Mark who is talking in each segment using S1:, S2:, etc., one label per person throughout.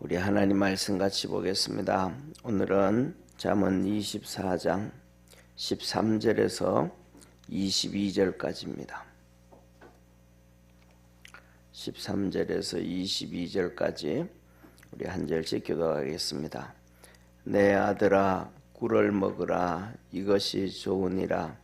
S1: 우리 하나님 말씀 같이 보겠습니다. 오늘은 잠언 24장 13절에서 22절까지입니다. 13절에서 22절까지 우리 한 절씩 교독하겠습니다. 내 아들아 꿀을 먹으라 이것이 좋으니라.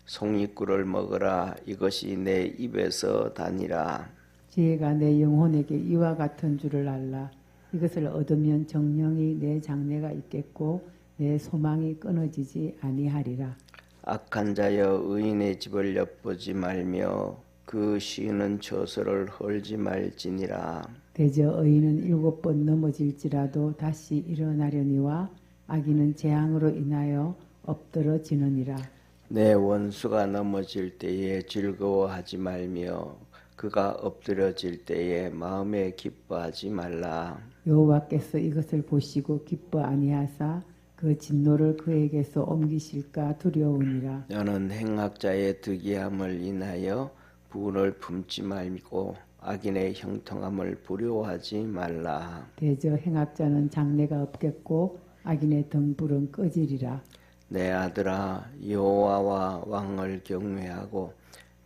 S1: 송이꿀을 먹으라 이것이 내 입에서 다니라.
S2: 지혜가 내 영혼에게 이와 같은 줄을 알라. 이것을 얻으면 정령이 내 장래가 있겠고 내 소망이 끊어지지 아니하리라.
S1: 악한 자여 의인의 집을 엿보지 말며 그 시인은 처소를 헐지 말지니라.
S2: 대저 의인은 7번 넘어질지라도 다시 일어나려니와 악인은 재앙으로 인하여 엎드러지느니라.
S1: 내 원수가 넘어질 때에 즐거워하지 말며 그가 엎드러질 때에 마음에 기뻐하지 말라.
S2: 여호와께서 이것을 보시고 기뻐 아니하사 그 진노를 그에게서 옮기실까 두려우니라.
S1: 너는 행악자의 득이함을 인하여 분을 품지 말고 악인의 형통함을 부려워하지 말라.
S2: 대저 행악자는 장래가 없겠고 악인의 등불은 꺼지리라.
S1: 내 아들아 여호와와 왕을 경외하고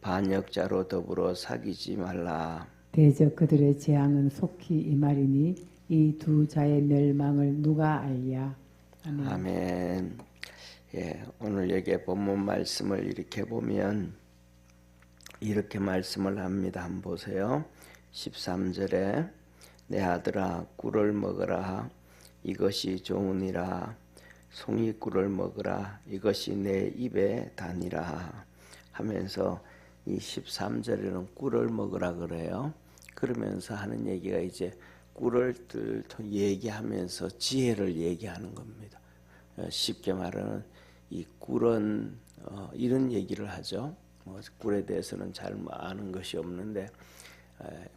S1: 반역자로 더불어 사귀지 말라.
S2: 대저 그들의 재앙은 속히 임하리니 이 두 자의 멸망을 누가 알랴. 아멘.
S1: 아멘. 예, 오늘 여기 본문 말씀을 이렇게 보면 이렇게 말씀을 합니다. 한번 보세요. 13절에 내 아들아 꿀을 먹으라 이것이 좋으니라. 송이꿀을 먹으라 이것이 내 입에 다니라 하면서 이 13절에는 꿀을 먹으라 그래요. 그러면서 하는 얘기가 이제 꿀을 얘기하면서 지혜를 얘기하는 겁니다. 쉽게 말하는 이 꿀은 이런 얘기를 하죠. 꿀에 대해서는 잘 아는 것이 없는데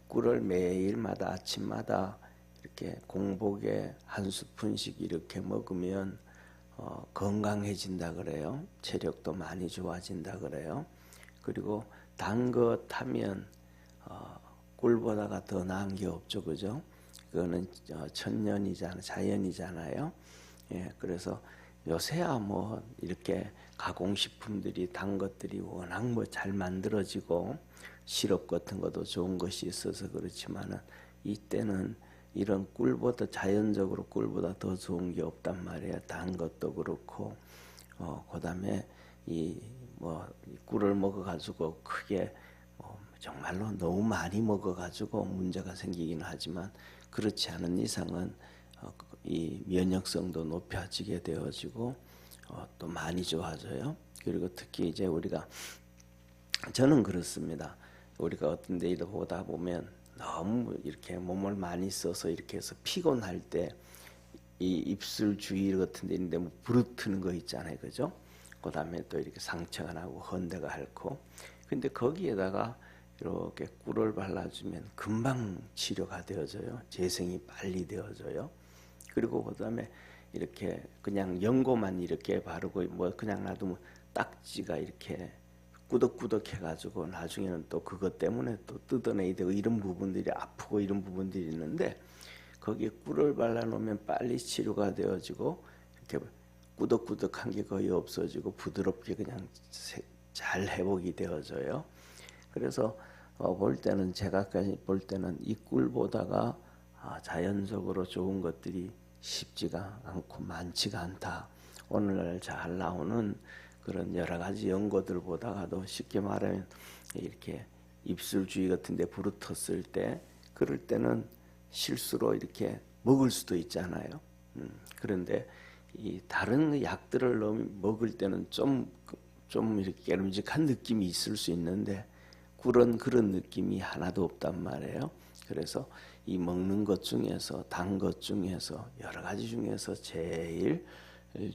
S1: 꿀을 매일마다 아침마다 이렇게 공복에 한 스푼씩 이렇게 먹으면 건강해진다 그래요. 체력도 많이 좋아진다 그래요. 그리고 단 거 타면 꿀보다가 더 나은 게 없죠, 그죠? 그거는 천년이잖아, 자연이잖아요. 예, 그래서 요새야 뭐 이렇게 가공식품들이 단 것들이 워낙 뭐 잘 만들어지고 시럽 같은 것도 좋은 것이 있어서 그렇지만은 이때는 이런 꿀보다 자연적으로 꿀보다 더 좋은 게 없단 말이에요. 단 것도 그렇고 그다음에 이 꿀을 먹어가지고 크게 정말로 너무 많이 먹어가지고 문제가 생기긴 하지만 그렇지 않은 이상은 이 면역성도 높아지게 되어지고 또 많이 좋아져요. 그리고 특히 이제 저는 그렇습니다. 우리가 어떤 데 일을 보다 보면 너무 이렇게 몸을 많이 써서 이렇게 해서 피곤할 때 이 입술 주위 같은 데 있는데 뭐 부르트는 거 있잖아요, 그죠? 그다음에 또 이렇게 상처가 나고 헌데가 앓고, 근데 거기에다가 이렇게 꿀을 발라주면 금방 치료가 되어져요. 재생이 빨리 되어져요. 그리고 그다음에 이렇게 그냥 연고만 이렇게 바르고 그냥 놔두면 딱지가 이렇게 꾸덕꾸덕 해가지고 나중에는 또 그것 때문에 또 뜯어내야 되고 이런 부분들이 아프고 이런 부분들이 있는데 거기에 꿀을 발라놓으면 빨리 치료가 되어지고 이렇게 꾸덕꾸덕한 게 거의 없어지고 부드럽게 그냥 잘 회복이 되어져요. 그래서 볼 때는 제가까지 볼 때는 이 꿀보다가 자연적으로 좋은 것들이 쉽지가 않고 많지가 않다. 오늘날 잘 나오는 그런 여러 가지 연고들 보다가도 쉽게 말하면 이렇게 입술 주위 같은 데 부르텄을 때 그럴 때는 실수로 이렇게 먹을 수도 있잖아요. 그런데 이 다른 약들을 먹을 때는 좀 이렇게 깨름직한 느낌이 있을 수 있는데 꿀은 그런 느낌이 하나도 없단 말이에요. 그래서 이 먹는 것 중에서 단 것 중에서 여러 가지 중에서 제일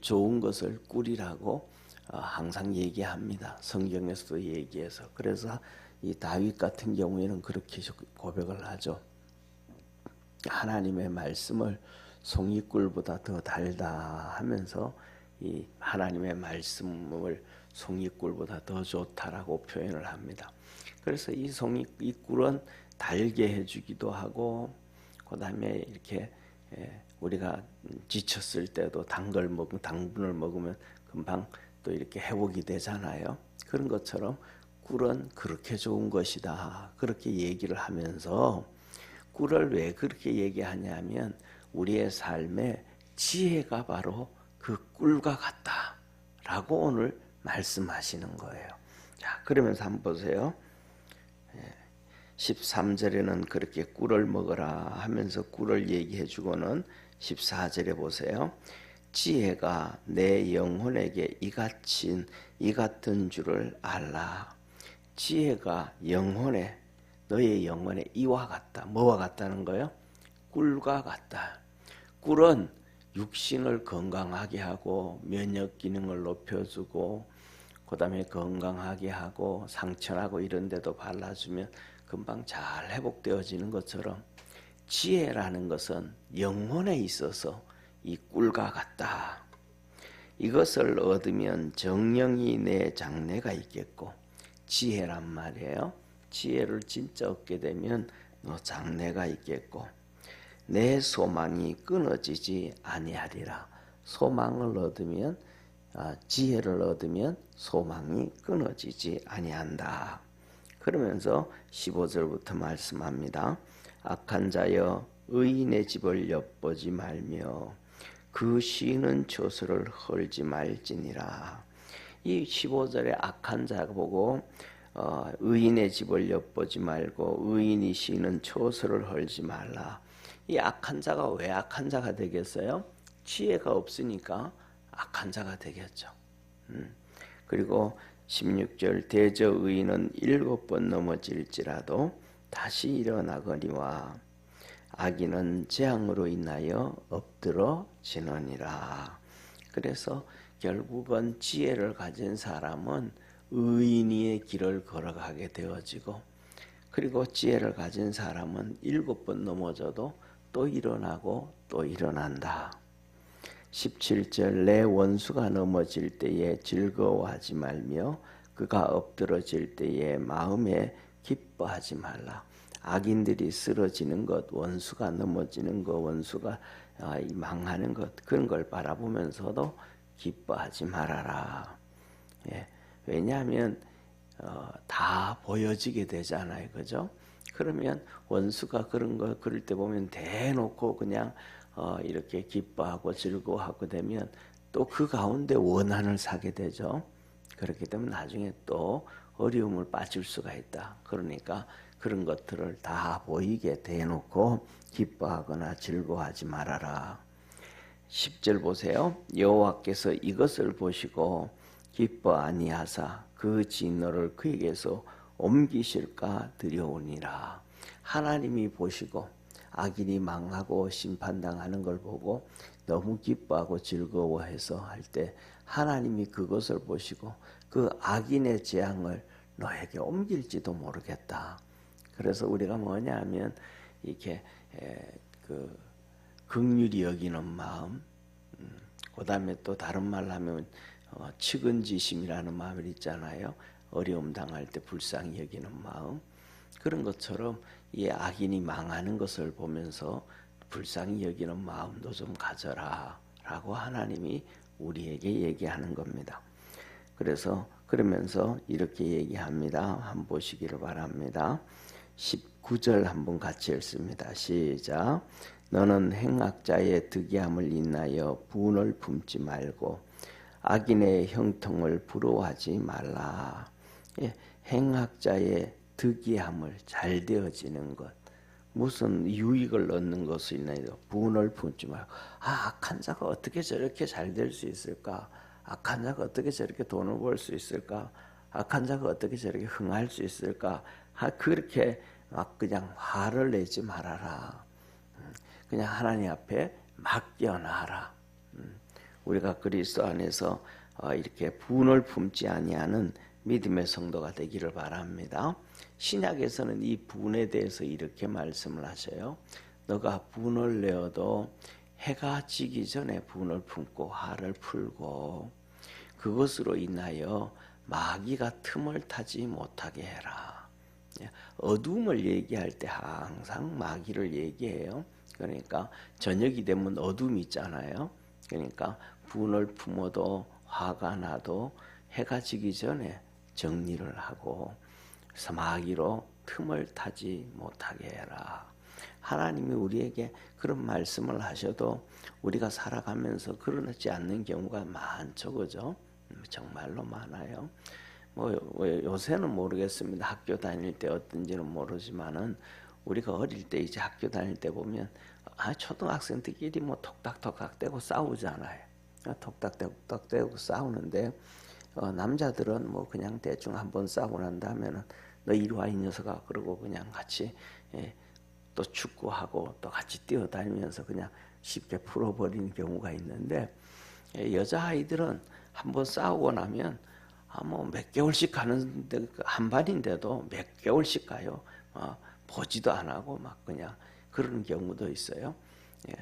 S1: 좋은 것을 꿀이라고 항상 얘기합니다. 성경에서도 얘기해서. 그래서 이 다윗 같은 경우에는 그렇게 고백을 하죠. 하나님의 말씀을 송이꿀보다 더 달다 하면서 이 하나님의 말씀을 송이꿀보다 더 좋다라고 표현을 합니다. 그래서 이 꿀은 달게 해주기도 하고 그다음에 이렇게 우리가 지쳤을 때도 당분을 먹으면 금방 또 이렇게 회복이 되잖아요. 그런 것처럼 꿀은 그렇게 좋은 것이다. 그렇게 얘기를 하면서 꿀을 왜 그렇게 얘기하냐면 우리의 삶에 지혜가 바로 그 꿀과 같다라고 오늘 말씀하시는 거예요. 자, 그러면서 한번 보세요. 13절에는 그렇게 꿀을 먹어라 하면서 꿀을 얘기해 주고는 14절에 보세요. 지혜가 내 영혼에게 이 같은 줄을 알라. 지혜가 너의 영혼에 이와 같다. 뭐와 같다는 거예요? 꿀과 같다. 꿀은 육신을 건강하게 하고 면역 기능을 높여주고 그다음에 건강하게 하고 상처나고 이런 데도 발라주면 금방 잘 회복되어지는 것처럼 지혜라는 것은 영혼에 있어서 이 꿀과 같다. 이것을 얻으면 정령이 내 장래가 있겠고 지혜란 말이에요. 지혜를 진짜 얻게 되면 너 장래가 있겠고 내 소망이 끊어지지 아니하리라. 소망을 얻으면 지혜를 얻으면 소망이 끊어지지 아니한다. 그러면서 15절부터 말씀합니다. 악한 자여 의인의 집을 엿보지 말며 그 쉬는 초소를 헐지 말지니라. 이 15절에 악한 자 보고 의인의 집을 엿보지 말고 의인이 쉬는 초소를 헐지 말라. 이 악한 자가 왜 악한 자가 되겠어요? 지혜가 없으니까 악한 자가 되겠죠. 그리고 16절 대저 의인은 7번 넘어질지라도 다시 일어나거니와 악인은 재앙으로 인하여 엎드러지느니라. 그래서 결국은 지혜를 가진 사람은 의인의 길을 걸어가게 되어지고 그리고 지혜를 가진 사람은 7번 넘어져도 또 일어나고 또 일어난다. 17절 내 원수가 넘어질 때에 즐거워하지 말며 그가 엎드러질 때에 마음에 기뻐하지 말라. 악인들이 쓰러지는 것, 원수가 넘어지는 것, 원수가 망하는 것 그런 걸 바라보면서도 기뻐하지 말아라. 왜냐하면 다 보여지게 되잖아요, 그죠? 그러면 원수가 그럴 때 보면 대놓고 그냥 이렇게 기뻐하고 즐거워하고 되면 또 그 가운데 원한을 사게 되죠. 그렇기 때문에 나중에 또 어려움을 빠질 수가 있다. 그러니까 그런 것들을 다 보이게 대놓고 기뻐하거나 즐거워하지 말아라. 10절 보세요. 여호와께서 이것을 보시고 기뻐 아니하사 그 진노를 그에게서 옮기실까 두려우니라. 하나님이 보시고 악인이 망하고 심판당하는 걸 보고 너무 기뻐하고 즐거워해서 할 때 하나님이 그것을 보시고 그 악인의 재앙을 너에게 옮길지도 모르겠다. 그래서 우리가 뭐냐 하면 이렇게 그 긍휼히 여기는 마음, 그 다음에 또 다른 말로 하면 측은지심이라는 마음이 있잖아요. 어려움 당할 때 불쌍히 여기는 마음. 그런 것처럼 이 악인이 망하는 것을 보면서 불쌍히 여기는 마음도 좀 가져라 라고 하나님이 우리에게 얘기하는 겁니다. 그러면서 이렇게 얘기합니다. 한번 보시기를 바랍니다. 19절 한번 같이 읽습니다. 시작. 너는 행악자의 득이함을 인하여 분을 품지 말고 악인의 형통을 부러워하지 말라. 행악자의 득이함을 잘 되어지는 것, 무슨 유익을 얻는 것을 인하여 분을 품지 말고 악한 자가 어떻게 저렇게 잘 될 수 있을까? 악한 자가 어떻게 저렇게 돈을 벌 수 있을까? 악한 자가 어떻게 저렇게 흥할 수 있을까? 그렇게 막 그냥 화를 내지 말아라. 그냥 하나님 앞에 맡겨놔라. 우리가 그리스도 안에서 이렇게 분을 품지 아니하는 믿음의 성도가 되기를 바랍니다. 신약에서는 이 분에 대해서 이렇게 말씀을 하셔요. 너가 분을 내어도 해가 지기 전에 분을 품고 화를 풀고 그것으로 인하여 마귀가 틈을 타지 못하게 해라. 어둠을 얘기할 때 항상 마귀를 얘기해요. 그러니까 저녁이 되면 어둠이 있잖아요. 그러니까 분을 품어도 화가 나도 해가 지기 전에 정리를 하고 사마귀로 틈을 타지 못하게 해라. 하나님이 우리에게 그런 말씀을 하셔도 우리가 살아가면서 그러지 않는 경우가 많죠, 그죠? 정말로 많아요. 뭐 요새는 모르겠습니다. 학교 다닐 때 어떤지는 모르지만은 우리가 어릴 때 이제 학교 다닐 때 보면 초등학생들끼리 뭐 톡닥톡닥 대고 싸우잖아요. 톡닥톡닥 대고 싸우는데 남자들은 뭐 그냥 대충 한번 싸우고 난 다음에는 너 이리 와 이 녀석아 그러고 그냥 같이 또 축구하고 또 같이 뛰어다니면서 그냥 쉽게 풀어버리는 경우가 있는데 여자아이들은 한번 싸우고 나면 뭐 몇 개월씩 가는데 한 반인데도 몇 개월씩 가요. 보지도 안 하고 막 그냥 그런 경우도 있어요. 예.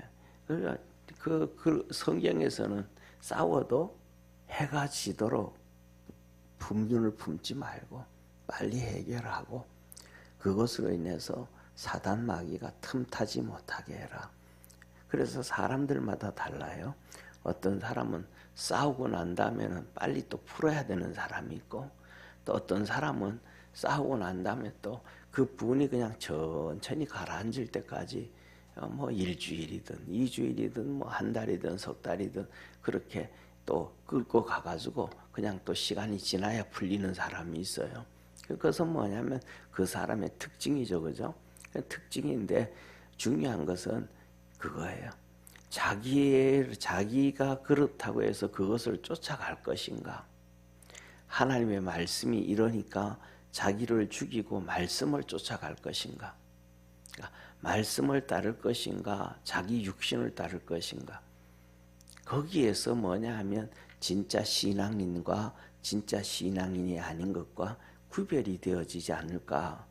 S1: 그러니까 그 성경에서는 싸워도 해가 지도록 품균을 품지 말고 빨리 해결하고 그것으로 인해서 사단 마귀가 틈타지 못하게 해라. 그래서 사람들마다 달라요. 어떤 사람은 싸우고 난 다음에는 빨리 또 풀어야 되는 사람이 있고 또 어떤 사람은 싸우고 난 다음에 또 그 분이 그냥 천천히 가라앉을 때까지 뭐 일주일이든 이주일이든 뭐 한 달이든 석 달이든 그렇게 또 끌고 가가지고 그냥 또 시간이 지나야 풀리는 사람이 있어요. 그것은 뭐냐면 그 사람의 특징이죠, 그죠? 특징인데 중요한 것은 그거예요. 자기가 그렇다고 해서 그것을 쫓아갈 것인가? 하나님의 말씀이 이러니까 자기를 죽이고 말씀을 쫓아갈 것인가? 그러니까 말씀을 따를 것인가? 자기 육신을 따를 것인가? 거기에서 뭐냐 하면 진짜 신앙인과 진짜 신앙인이 아닌 것과 구별이 되어지지 않을까?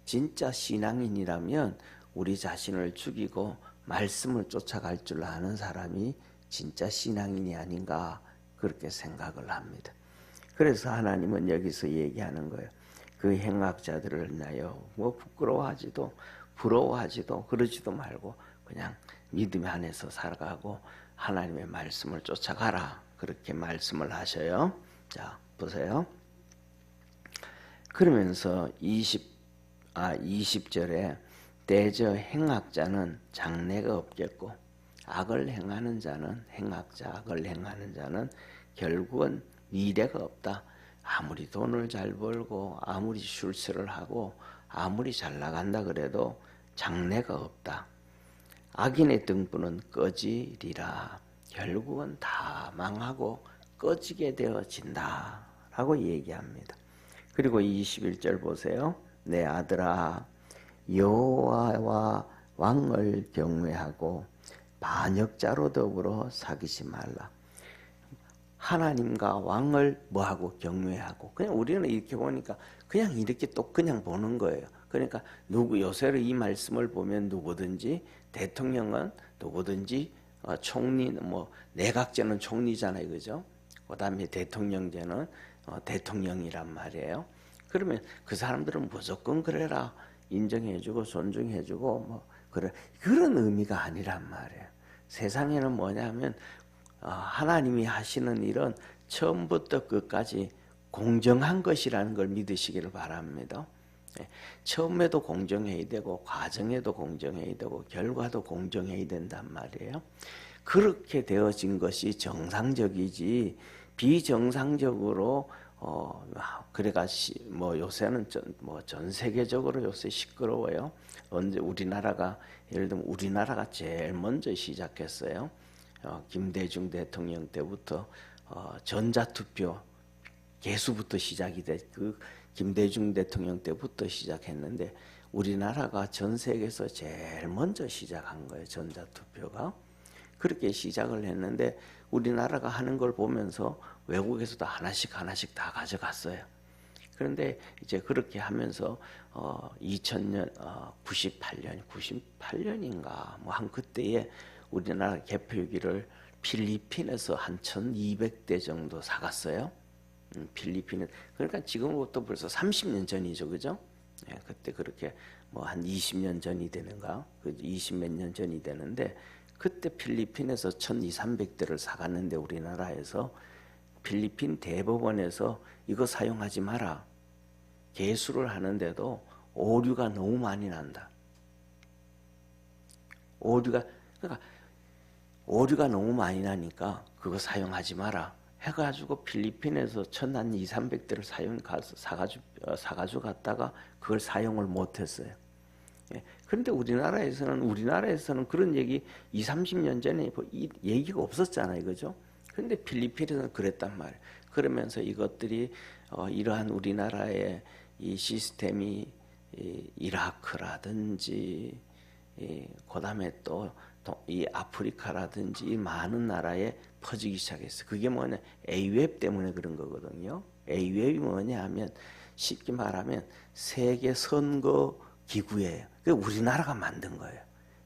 S1: 진짜 신앙인이라면 우리 자신을 죽이고 말씀을 쫓아갈 줄 아는 사람이 진짜 신앙인이 아닌가 그렇게 생각을 합니다. 그래서 하나님은 여기서 얘기하는 거예요. 그 행악자들을 인하여 뭐 부끄러워하지도 부러워하지도 그러지도 말고 그냥 믿음 안에서 살아가고 하나님의 말씀을 쫓아가라 그렇게 말씀을 하셔요. 자 보세요. 그러면서 20절에 대저 행악자는 장래가 없겠고 악을 행하는 자는 악을 행하는 자는 결국은 미래가 없다. 아무리 돈을 잘 벌고 아무리 출세를 하고 아무리 잘 나간다 그래도 장래가 없다. 악인의 등불은 꺼지리라. 결국은 다 망하고 꺼지게 되어진다 라고 얘기합니다. 그리고 21절 보세요. 내 아들아 여호와와 왕을 경외하고 반역자로 더불어 사귀지 말라. 하나님과 왕을 뭐하고 경외하고 그냥 우리는 이렇게 보니까 그냥 이렇게 또 그냥 보는 거예요. 그러니까 요새로 이 말씀을 보면 누구든지 대통령은 누구든지 총리는 뭐 내각제는 총리잖아요, 그죠? 그다음에 대통령제는 대통령이란 말이에요. 그러면 그 사람들은 무조건 그래라 인정해주고 존중해주고 뭐 그래 그런 의미가 아니란 말이에요. 세상에는 뭐냐면 하나님이 하시는 일은 처음부터 끝까지 공정한 것이라는 걸 믿으시기를 바랍니다. 처음에도 공정해야 되고 과정에도 공정해야 되고 결과도 공정해야 된단 말이에요. 그렇게 되어진 것이 정상적이지 비정상적으로 그래가 뭐 요새는 전 세계적으로 요새 시끄러워요. 언제 우리나라가 예를 들면 우리나라가 제일 먼저 시작했어요. 김대중 대통령 때부터 전자투표 개수부터 시작이 돼. 그 김대중 대통령 때부터 시작했는데 우리나라가 전 세계에서 제일 먼저 시작한 거예요. 전자투표가. 그렇게 시작을 했는데 우리나라가 하는 걸 보면서 외국에서도 하나씩 다 가져갔어요. 그런데 이제 그렇게 하면서 2000년 98년인가 뭐 한 그때에 우리나라 개표기를 필리핀에서 한 1200대 정도 사갔어요. 필리핀은 그러니까 지금부터 벌써 30년 전이죠, 그죠? 예, 그때 그렇게 뭐 한 20년 전이 되는가, 그 20몇 년 전이 되는데 그때 필리핀에서 1,200~300대를 사갔는데 우리나라에서 필리핀 대법원에서 이거 사용하지 마라. 개수를 하는데도 오류가 너무 많이 난다. 그러니까 오류가 너무 많이 나니까 그거 사용하지 마라. 해가지고 필리핀에서 1,200~300대를 사가지고 갔다가 그걸 사용을 못했어요. 예. 그런데 우리나라에서는 그런 얘기 20~30년 전에 얘기가 없었잖아요, 그죠? 그런데 필리핀에서는 그랬단 말이에요. 그러면서 이것들이 이러한 우리나라의 이 시스템이 이라크라든지 그다음에 또 이 아프리카라든지 이 많은 나라에 퍼지기 시작했어요. 그게 뭐냐? A웹 때문에 그런 거거든요. A웹이 뭐냐 하면 쉽게 말하면 세계 선거 기구예요. 그 우리나라가 만든 거예요.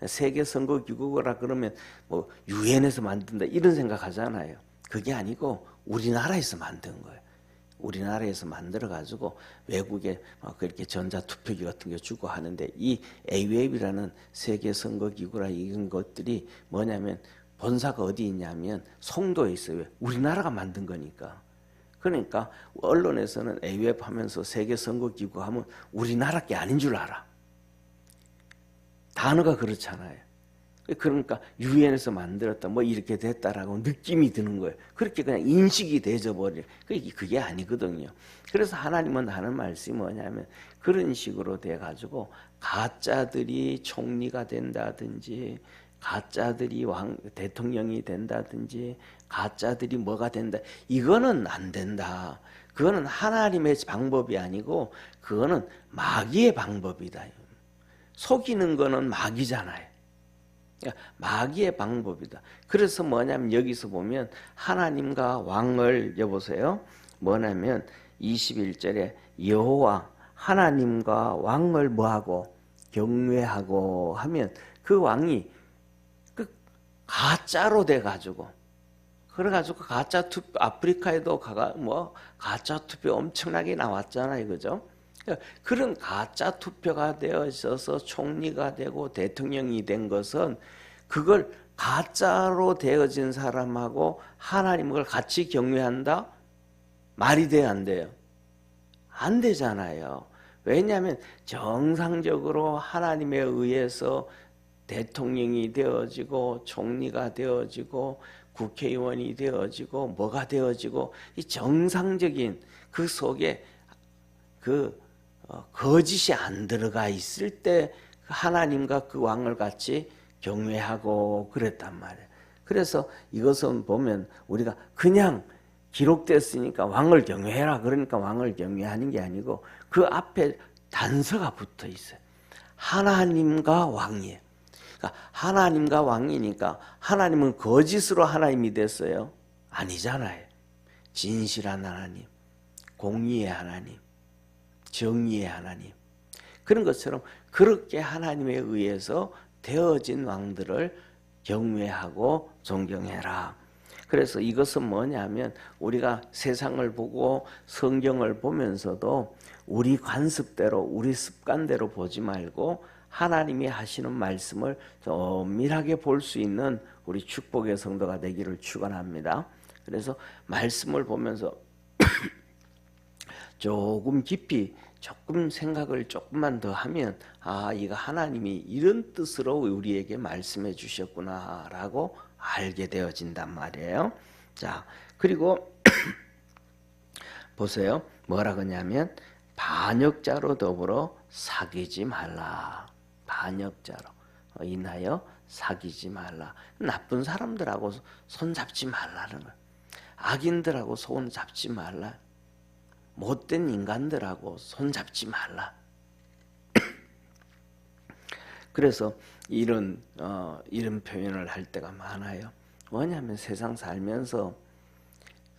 S1: 세계 선거 기구라 그러면 뭐 유엔에서 만든다 이런 생각하잖아요. 그게 아니고 우리나라에서 만든 거예요. 우리나라에서 만들어 가지고 외국에 그렇게 전자투표기 같은 거 주고 하는데 이 A웹이라는 세계 선거 기구라 이런 것들이 뭐냐면 본사가 어디 있냐면 송도에 있어요. 우리나라가 만든 거니까. 그러니까 언론에서는 A웹 하면서 세계 선거 기구 하면 우리나라 게 아닌 줄 알아. 단어가 그렇잖아요. 그러니까 유엔에서 만들었다 뭐 이렇게 됐다라고 느낌이 드는 거예요. 그렇게 그냥 인식이 되어버려요. 그게 아니거든요. 그래서 하나님은 하는 말씀이 뭐냐면 그런 식으로 돼가지고 가짜들이 총리가 된다든지 가짜들이 대통령이 된다든지 가짜들이 뭐가 된다, 이거는 안 된다. 그거는 하나님의 방법이 아니고 그거는 마귀의 방법이다. 속이는 거는 마귀잖아요. 마귀의 방법이다. 그래서 뭐냐면 여기서 보면 하나님과 왕을 여보세요. 뭐냐면 21절에 여호와 하나님과 왕을 뭐하고 경외하고 하면 그 왕이 그 가짜로 돼가지고 그래가지고 가짜 투표 아프리카에도 가짜 투표 엄청나게 나왔잖아요, 그죠? 그런 가짜 투표가 되어 있어서 총리가 되고 대통령이 된 것은 그걸 가짜로 되어진 사람하고 하나님을 같이 경외한다? 말이 돼야 안 돼요? 안 되잖아요. 왜냐하면 정상적으로 하나님에 의해서 대통령이 되어지고 총리가 되어지고 국회의원이 되어지고 뭐가 되어지고 이 정상적인 그 속에 거짓이 안 들어가 있을 때 하나님과 그 왕을 같이 경외하고 그랬단 말이에요. 그래서 이것은 보면 우리가 그냥 기록됐으니까 왕을 경외해라 그러니까 왕을 경외하는 게 아니고 그 앞에 단서가 붙어 있어요. 하나님과 왕이에요. 그러니까 하나님과 왕이니까 하나님은 거짓으로 하나님이 됐어요? 아니잖아요. 진실한 하나님, 공의의 하나님, 정의의 하나님. 그런 것처럼 그렇게 하나님에 의해서 되어진 왕들을 경외하고 존경해라. 그래서 이것은 뭐냐면 우리가 세상을 보고 성경을 보면서도 우리 관습대로 우리 습관대로 보지 말고 하나님이 하시는 말씀을 엄밀하게 볼 수 있는 우리 축복의 성도가 되기를 축원합니다. 그래서 말씀을 보면서 조금 깊이 조금 생각을 조금만 더 하면 이거 하나님이 이런 뜻으로 우리에게 말씀해 주셨구나 라고 알게 되어진단 말이에요. 자, 그리고 보세요. 뭐라 그러냐면 반역자로 더불어 사귀지 말라. 반역자로 인하여 사귀지 말라. 나쁜 사람들하고 손잡지 말라는 거예요. 악인들하고 손잡지 말라. 못된 인간들하고 손잡지 말라. 그래서 이런 표현을 할 때가 많아요. 뭐냐면 세상 살면서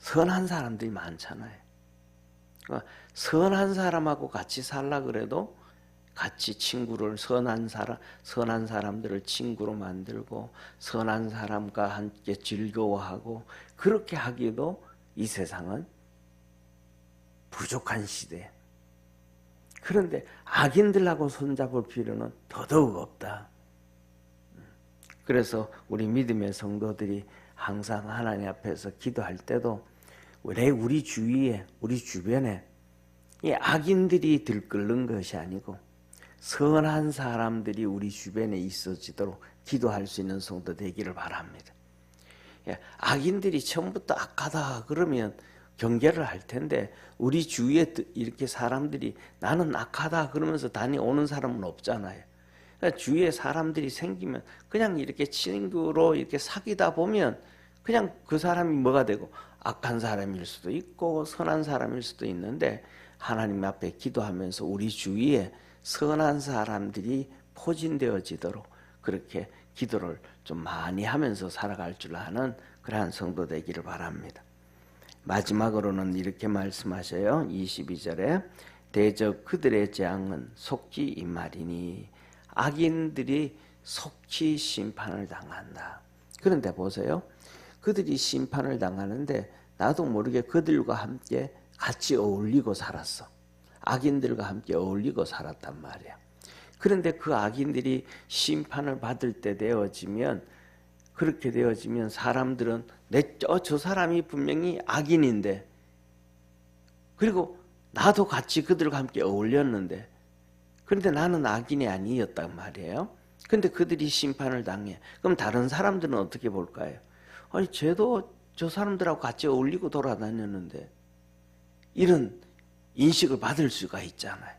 S1: 선한 사람들이 많잖아요. 선한 사람하고 같이 살라 그래도 같이 친구를 선한 사람들을 친구로 만들고 선한 사람과 함께 즐거워하고 그렇게 하기도 이 세상은 부족한 시대. 그런데 악인들하고 손잡을 필요는 더더욱 없다. 그래서 우리 믿음의 성도들이 항상 하나님 앞에서 기도할 때도 우리 주위에, 우리 주변에 이 악인들이 들끓는 것이 아니고 선한 사람들이 우리 주변에 있어지도록 기도할 수 있는 성도 되기를 바랍니다. 악인들이 처음부터 악하다 그러면 경계를 할 텐데 우리 주위에 이렇게 사람들이 나는 악하다 그러면서 다녀오는 사람은 없잖아요. 그러니까 주위에 사람들이 생기면 그냥 이렇게 친구로 이렇게 사귀다 보면 그냥 그 사람이 뭐가 되고 악한 사람일 수도 있고 선한 사람일 수도 있는데 하나님 앞에 기도하면서 우리 주위에 선한 사람들이 포진되어지도록 그렇게 기도를 좀 많이 하면서 살아갈 줄 아는 그러한 성도 되기를 바랍니다. 마지막으로는 이렇게 말씀하셔요. 22절에 대적 그들의 재앙은 속히 임하리니 악인들이 속히 심판을 당한다. 그런데 보세요. 그들이 심판을 당하는데 나도 모르게 그들과 함께 같이 어울리고 살았어. 악인들과 함께 어울리고 살았단 말이야. 그런데 그 악인들이 심판을 받을 때 되어지면 그렇게 되어지면 사람들은 저 사람이 분명히 악인인데 그리고 나도 같이 그들과 함께 어울렸는데 그런데 나는 악인이 아니었단 말이에요. 그런데 그들이 심판을 당해. 그럼 다른 사람들은 어떻게 볼까요? 아니 쟤도 저 사람들하고 같이 어울리고 돌아다녔는데 이런 인식을 받을 수가 있잖아요.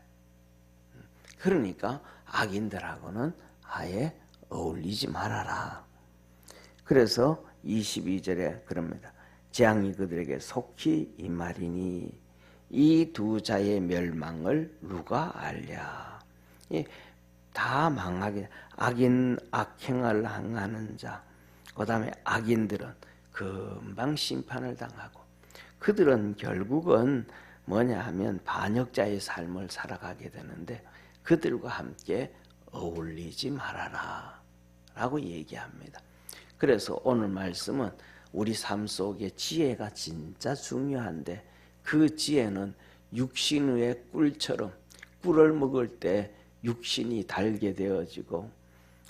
S1: 그러니까 악인들하고는 아예 어울리지 말아라. 그래서 22절에 그럽니다. 재앙이 그들에게 속히 임하리니 이 두 자의 멸망을 누가 알랴. 다 망하게 악인 악행을 행하는 자 그 다음에 악인들은 금방 심판을 당하고 그들은 결국은 뭐냐 하면 반역자의 삶을 살아가게 되는데 그들과 함께 어울리지 말아라 라고 얘기합니다. 그래서 오늘 말씀은 우리 삶 속에 지혜가 진짜 중요한데 그 지혜는 육신 위의 꿀처럼 꿀을 먹을 때 육신이 달게 되어지고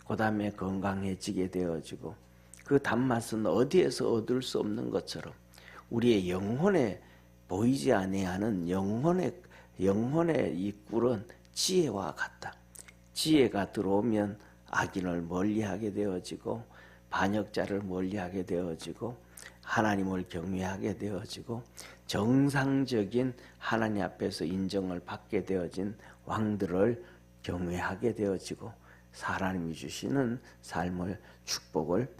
S1: 그 다음에 건강해지게 되어지고 그 단맛은 어디에서 얻을 수 없는 것처럼 우리의 영혼에 보이지 아니하는 영혼의 이 꿀은 지혜와 같다. 지혜가 들어오면 악인을 멀리하게 되어지고 반역자를 멀리하게 되어지고 하나님을 경외하게 되어지고 정상적인 하나님 앞에서 인정을 받게 되어진 왕들을 경외하게 되어지고 하나님이 주시는 삶을 축복을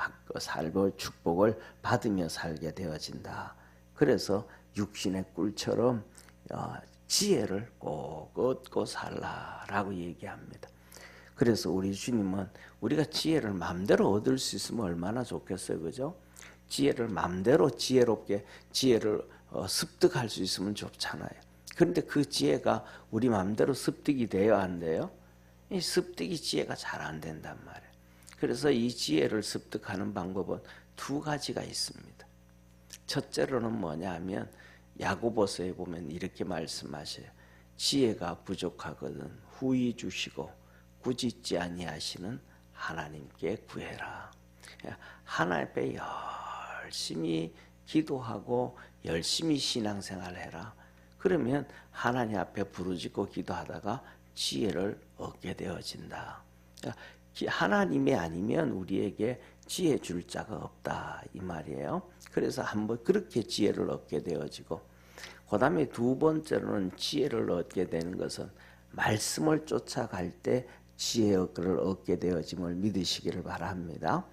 S1: 받으며 살게 되어진다. 그래서 육신의 꿀처럼 지혜를 꼭 얻고 살라라고 얘기합니다. 그래서 우리 주님은 우리가 지혜를 마음대로 얻을 수 있으면 얼마나 좋겠어요, 그죠? 지혜를 마음대로 지혜롭게 지혜를 습득할 수 있으면 좋잖아요. 그런데 그 지혜가 우리 마음대로 습득이 돼야 안 돼요? 이 습득이 지혜가 잘 안 된단 말이에요. 그래서 이 지혜를 습득하는 방법은 두 가지가 있습니다. 첫째로는 뭐냐 하면 야고보서에 보면 이렇게 말씀하셔요. 지혜가 부족하거든 후히 주시고 꾸짖지 아니하시는 하나님께 구해라. 하나님 앞에 열심히 기도하고 열심히 신앙생활을 해라. 그러면 하나님 앞에 부르짖고 기도하다가 지혜를 얻게 되어진다. 하나님이 아니면 우리에게 지혜 줄 자가 없다 이 말이에요. 그래서 한번 그렇게 지혜를 얻게 되어지고 그 다음에 두 번째로는 지혜를 얻게 되는 것은 말씀을 쫓아갈 때 지혜를 얻게 되어짐을 믿으시기를 바랍니다.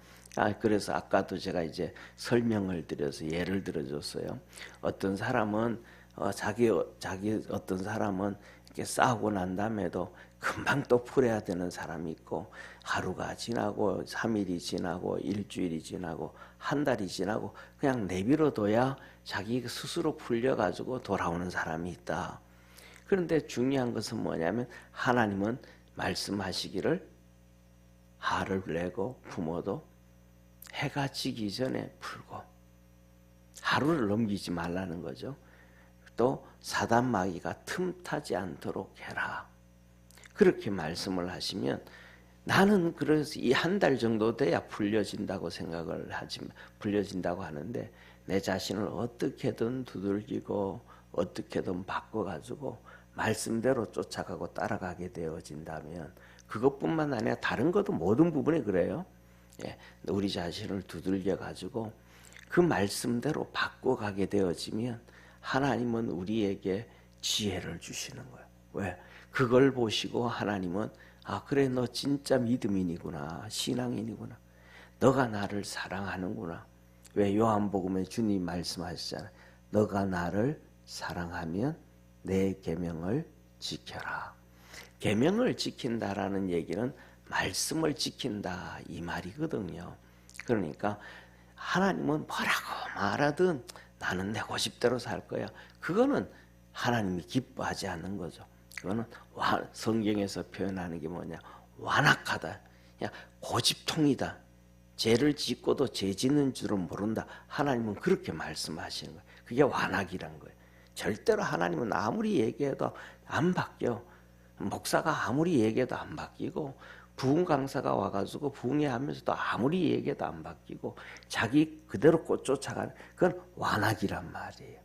S1: 그래서 아까도 제가 이제 설명을 드려서 예를 들어줬어요. 어떤 사람은 어떤 사람은 이렇게 싸우고 난 다음에도 금방 또 풀어야 되는 사람이 있고 하루가 지나고 3일이 지나고 일주일이 지나고 한 달이 지나고 그냥 내버려둬야 자기 스스로 풀려가지고 돌아오는 사람이 있다. 그런데 중요한 것은 뭐냐면 하나님은 말씀하시기를 화를 내고 품어도 해가 지기 전에 풀고 하루를 넘기지 말라는 거죠. 또 사단 마귀가 틈타지 않도록 해라. 그렇게 말씀을 하시면 나는 그래서 이 한 달 정도 돼야 풀려진다고 생각을 하지만 풀려진다고 하는데 내 자신을 어떻게든 두들기고 어떻게든 바꿔가지고 말씀대로 쫓아가고 따라가게 되어진다면 그것뿐만 아니라 다른 것도 모든 부분이 그래요. 예, 우리 자신을 두들겨 가지고 그 말씀대로 바꿔가게 되어지면 하나님은 우리에게 지혜를 주시는 거예요. 왜? 그걸 보시고 하나님은 아 그래 너 진짜 믿음인이구나 신앙인이구나 너가 나를 사랑하는구나. 왜 요한복음에 주님 말씀하시잖아요. 너가 나를 사랑하면 내 계명을 지켜라. 계명을 지킨다라는 얘기는 말씀을 지킨다 이 말이거든요. 그러니까 하나님은 뭐라고 말하든 나는 내 고집대로 살 거야. 그거는 하나님이 기뻐하지 않는 거죠. 그거는 성경에서 표현하는 게 뭐냐 완악하다. 그냥 고집통이다. 죄를 짓고도 죄 짓는 줄은 모른다. 하나님은 그렇게 말씀하시는 거예요. 그게 완악이란 거예요. 절대로 하나님은 아무리 얘기해도 안 바뀌어. 목사가 아무리 얘기해도 안 바뀌고 부흥 강사가 와가지고 부흥회하면서도 아무리 얘기해도 안 바뀌고 자기 그대로 쫓아가는 그건 완악이란 말이에요.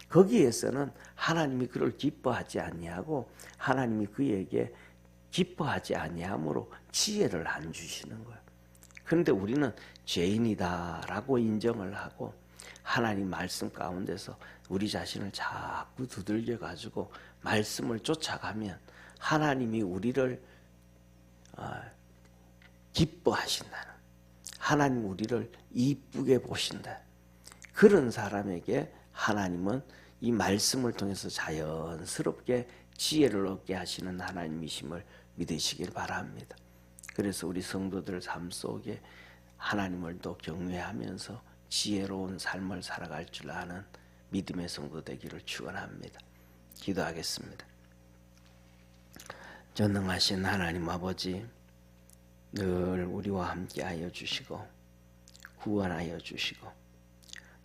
S1: 거기에서는 하나님이 그를 기뻐하지 아니하고 하나님이 그에게 기뻐하지 아니함으로 지혜를 안 주시는 거예요. 그런데 우리는 죄인이다라고 인정을 하고 하나님 말씀 가운데서 우리 자신을 자꾸 두들겨 가지고 말씀을 쫓아가면 하나님이 우리를 기뻐하신다는, 하나님 우리를 이쁘게 보신다. 그런 사람에게 하나님은 이 말씀을 통해서 자연스럽게 지혜를 얻게 하시는 하나님이심을 믿으시길 바랍니다. 그래서 우리 성도들 삶 속에 하나님을 또 경외하면서 지혜로운 삶을 살아갈 줄 아는 믿음의 성도 되기를 축원합니다. 기도하겠습니다. 전능하신 하나님 아버지, 늘 우리와 함께하여 주시고 구원하여 주시고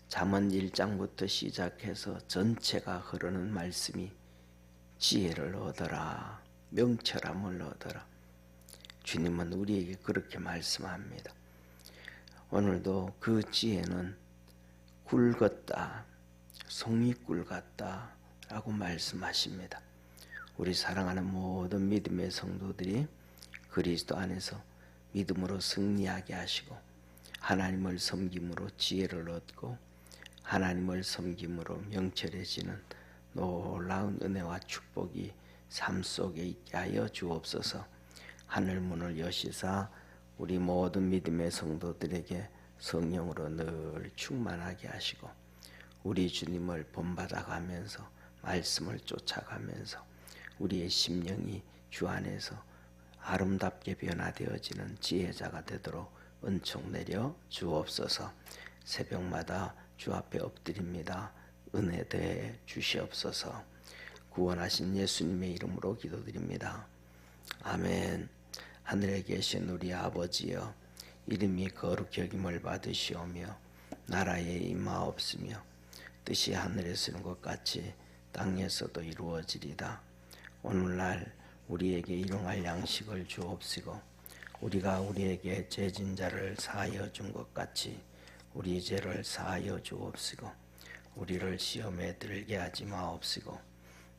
S1: 잠언 1장부터 시작해서 전체가 흐르는 말씀이 지혜를 얻어라, 명철함을 얻어라. 주님은 우리에게 그렇게 말씀합니다. 오늘도 그 지혜는 굴 같다, 송이꿀 같다 라고 말씀하십니다. 우리 사랑하는 모든 믿음의 성도들이 그리스도 안에서 믿음으로 승리하게 하시고 하나님을 섬김으로 지혜를 얻고 하나님을 섬김으로 명철해지는 놀라운 은혜와 축복이 삶 속에 있게 하여 주옵소서. 하늘문을 여시사 우리 모든 믿음의 성도들에게 성령으로 늘 충만하게 하시고 우리 주님을 본받아가면서 말씀을 쫓아가면서 우리의 심령이 주 안에서 아름답게 변화되어지는 지혜자가 되도록 은총 내려 주옵소서. 새벽마다 주 앞에 엎드립니다. 은혜 대해 주시옵소서. 구원하신 예수님의 이름으로 기도드립니다. 아멘. 하늘에 계신 우리 아버지여, 이름이 거룩히 여김을 받으시오며 나라에 임하옵시며 뜻이 하늘에서 이룬 것 같이 땅에서도 이루어지리다. 오늘날 우리에게 일용할 양식을 주옵시고 우리가 우리에게 죄진 자를 사하여 준 것 같이 우리 죄를 사하여 주옵시고 우리를 시험에 들게 하지 마옵시고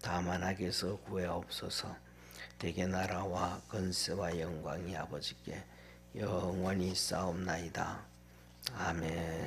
S1: 다만 악에서 구하옵소서. 대개 나라와 권세와 영광이 아버지께 영원히 싸움나이다. 아멘.